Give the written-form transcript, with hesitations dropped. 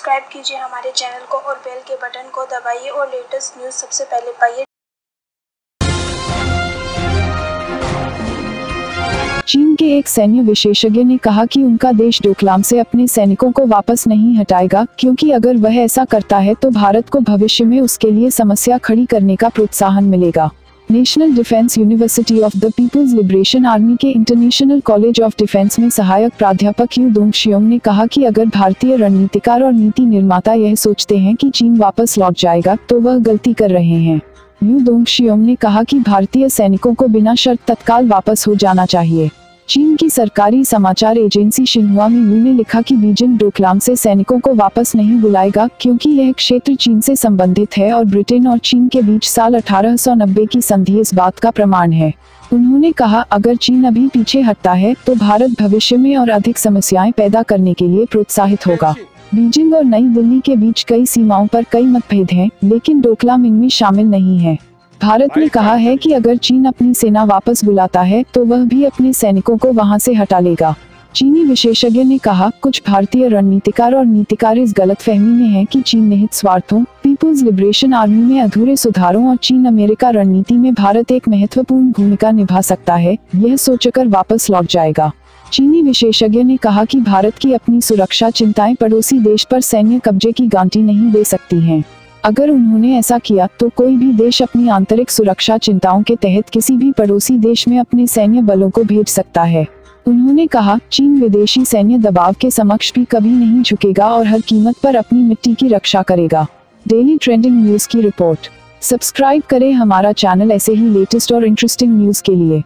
Subscribe कीजिए हमारे channel को और बेल के बटन को दबाइए और लेटेस्ट न्यूज़ सबसे पहले पाइए। चीन के एक सैन्य विशेषज्ञ ने कहा कि उनका देश डोकलाम से अपने सैनिकों को वापस नहीं हटाएगा, क्योंकि अगर वह ऐसा करता है तो भारत को भविष्य में उसके लिए समस्या खड़ी करने का प्रोत्साहन मिलेगा। National Defence University of the People's Liberation Army के इंटरनेशनल कॉलेज ऑफ डिफेंस में सहायक प्राध्यापक यू दोंगशियोंग ने कहा कि अगर भारतीय रणनीतिकार और नीति निर्माता यह सोचते हैं कि चीन वापस लौट जाएगा तो वह गलती कर रहे हैं। यू दोंगशियोंग ने कहा कि भारतीय सैनिकों को बिना शर्त तत्काल वापस हो जाना चाहिए। चीन की सरकारी समाचार एजेंसी शिन्हुआ में ने लिखा कि बीजिंग डोकलाम से सैनिकों को वापस नहीं बुलाएगा, क्योंकि यह क्षेत्र चीन से संबंधित है और ब्रिटेन और चीन के बीच साल 1890 की संधि इस बात का प्रमाण है। उन्होंने कहा, अगर चीन अभी पीछे हटता है तो भारत भविष्य में और अधिक समस्याएं पैदा करने के लिए प्रोत्साहित होगा। बीजिंग और नई दिल्ली के बीच कई सीमाओं पर कई मतभेद हैं, लेकिन डोकलाम इनमें शामिल नहीं है। भारत ने कहा है कि अगर चीन अपनी सेना वापस बुलाता है तो वह भी अपने सैनिकों को वहां से हटा लेगा। चीनी विशेषज्ञ ने कहा, कुछ भारतीय रणनीतिकार और नीतिकार इस गलतफहमी में हैं कि चीन निहित स्वार्थों, पीपुल्स लिबरेशन आर्मी में अधूरे सुधारों और चीन अमेरिका रणनीति में भारत एक महत्वपूर्ण भूमिका निभा सकता है, यह सोचकर वापस लौट जाएगा। चीनी विशेषज्ञ ने कहा कि भारत की अपनी सुरक्षा चिंताएं पड़ोसी देश पर सैन्य कब्जे की गारंटी नहीं दे सकती हैं। अगर उन्होंने ऐसा किया तो कोई भी देश अपनी आंतरिक सुरक्षा चिंताओं के तहत किसी भी पड़ोसी देश में अपने सैन्य बलों को भेज सकता है। उन्होंने कहा, चीन विदेशी सैन्य दबाव के समक्ष भी कभी नहीं झुकेगा और हर कीमत पर अपनी मिट्टी की रक्षा करेगा। डेली ट्रेंडिंग न्यूज़ की रिपोर्ट। सब्सक्राइब करें हमारा चैनल ऐसे ही लेटेस्ट और इंटरेस्टिंग न्यूज़ के लिए।